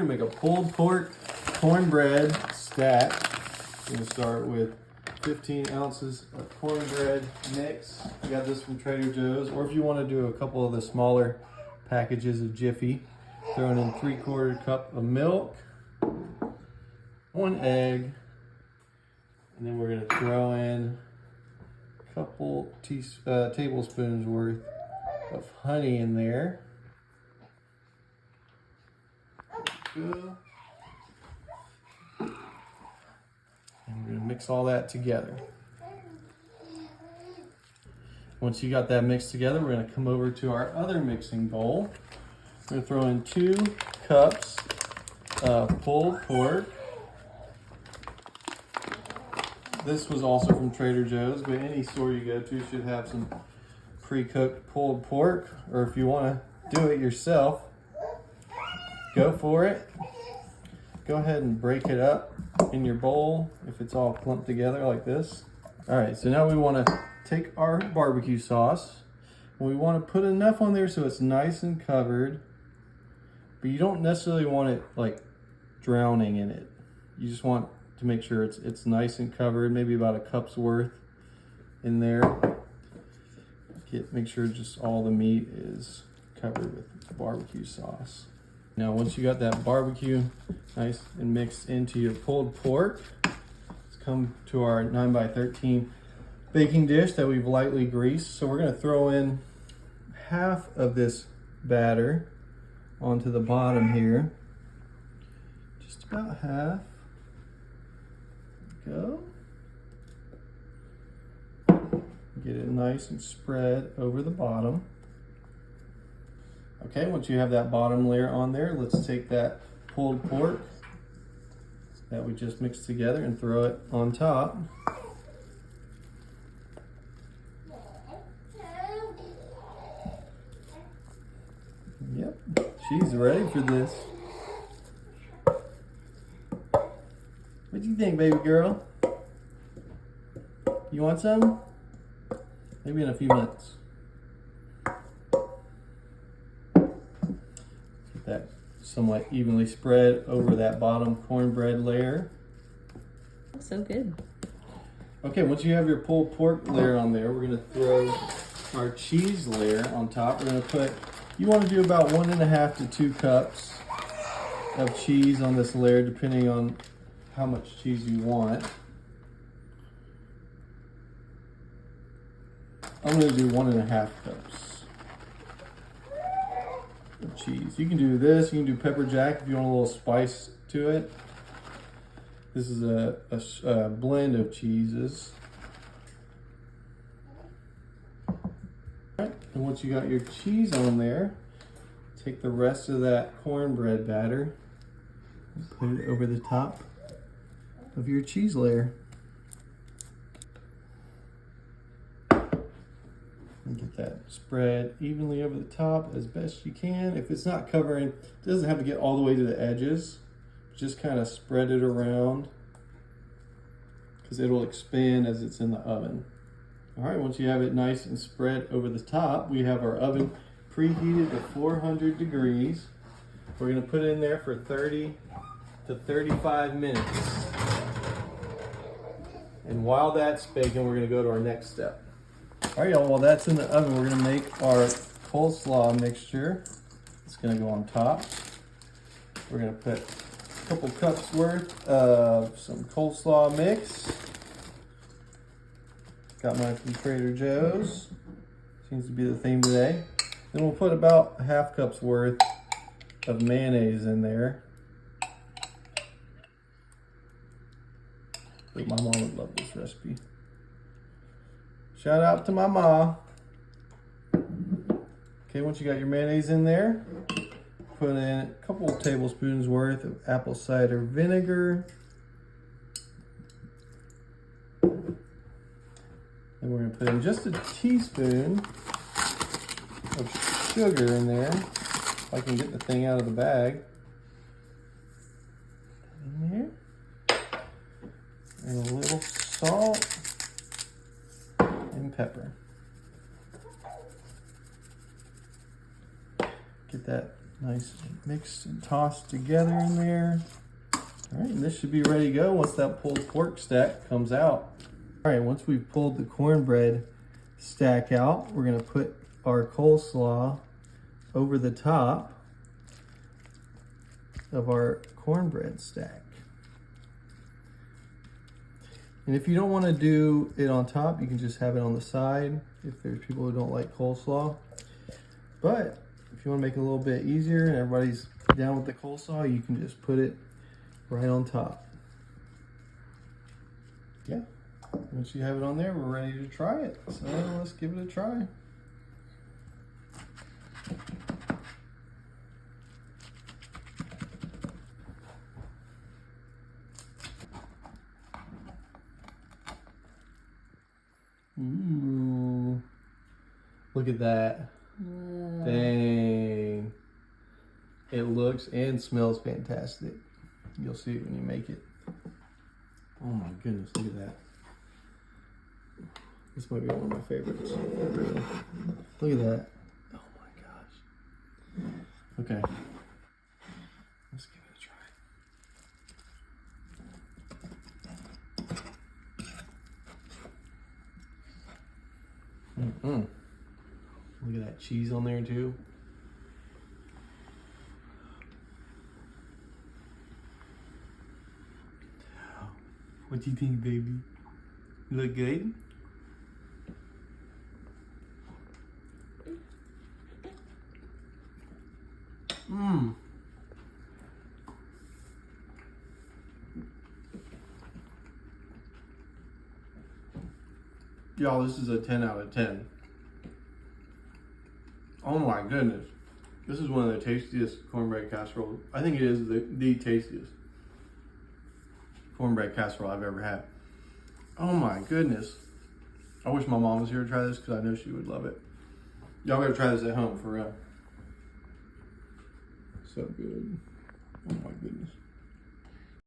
gonna make a pulled pork cornbread stack. We're gonna start with 15 ounces of cornbread mix. I got this from Trader Joe's, or if you want to do a couple of the smaller packages of Jiffy, throwing in 3/4 cup of milk, 1 egg, and then we're gonna throw in a couple tablespoons worth of honey in there. Good. And we're gonna mix all that together. Once you got that mixed together, we're gonna come over to our other mixing bowl. We're gonna throw in 2 cups of pulled pork. This was also from Trader Joe's, but any store you go to should have some pre-cooked pulled pork, or if you wanna do it yourself, go for it. Go ahead and break it up in your bowl if it's all clumped together like this. All right, so now we want to take our barbecue sauce and we want to put enough on there so it's nice and covered, but you don't necessarily want it like drowning in it. You just want to make sure it's nice and covered, maybe about a cup's worth in there. Make sure just all the meat is covered with barbecue sauce. Now, once you got that barbecue nice and mixed into your pulled pork, let's come to our 9x13 baking dish that we've lightly greased. So we're gonna throw in half of this batter onto the bottom here. Just about half. There we go. Get it nice and spread over the bottom. Okay, once you have that bottom layer on there, let's take that pulled pork that we just mixed together and throw it on top. Yep, she's ready for this. What do you think, baby girl? You want some? Maybe in a few minutes. That somewhat evenly spread over that bottom cornbread layer. So good. Okay, once you have your pulled pork layer on there, we're gonna throw our cheese layer on top. We're gonna put, you wanna do about 1.5 to 2 cups of cheese on this layer, depending on how much cheese you want. I'm gonna do 1.5 cups. Cheese. You can do this, you can do pepper jack if you want a little spice to it. This is a blend of cheeses. All right. And once you got your cheese on there, take the rest of that cornbread batter and put it over the top of your cheese layer. And get that spread evenly over the top as best you can. If it's not covering, it doesn't have to get all the way to the edges. Just kind of spread it around because it'll expand as it's in the oven. All right, once you have it nice and spread over the top, we have our oven preheated to 400 degrees. We're gonna put it in there for 30 to 35 minutes. And while that's baking, we're gonna go to our next step. All right, y'all, while that's in the oven, we're gonna make our coleslaw mixture. It's gonna go on top. We're gonna put a couple cups worth of some coleslaw mix. Got mine from Trader Joe's. Seems to be the theme today. Then we'll put about 1/2 cup's worth of mayonnaise in there. I think my mom would love this recipe. Shout out to my mom. Okay, once you got your mayonnaise in there, put in a couple tablespoons worth of apple cider vinegar. And we're gonna put in just a teaspoon of sugar in there. If I can get the thing out of the bag. In there. And a little salt and pepper. Get that Nice mixed and tossed together in there. All right, and this should be ready to go once that pulled pork stack comes out. All right, once we've pulled the cornbread stack out, we're gonna put our coleslaw over the top of our cornbread stack. And if you don't want to do it on top, you can just have it on the side if there's people who don't like coleslaw. But if you want to make it a little bit easier and everybody's down with the coleslaw, you can just put it right on top. Yeah, once you have it on there, we're ready to try it. So let's give it a try. Ooh, look at that. Dang. It looks and smells fantastic. You'll see it when you make it. Oh my goodness, look at that. This might be one of my favorites. Really. Look at that. Oh my gosh. Okay. Let's give it a try. Look at that cheese on there too. What do you think, baby? You look good? Y'all, this is a 10 out of 10. Oh my goodness. This is one of the tastiest cornbread casserole. I think it is the tastiest cornbread casserole I've ever had. Oh my goodness. I wish my mom was here to try this because I know she would love it. Y'all gotta try this at home for real. So good. Oh my goodness.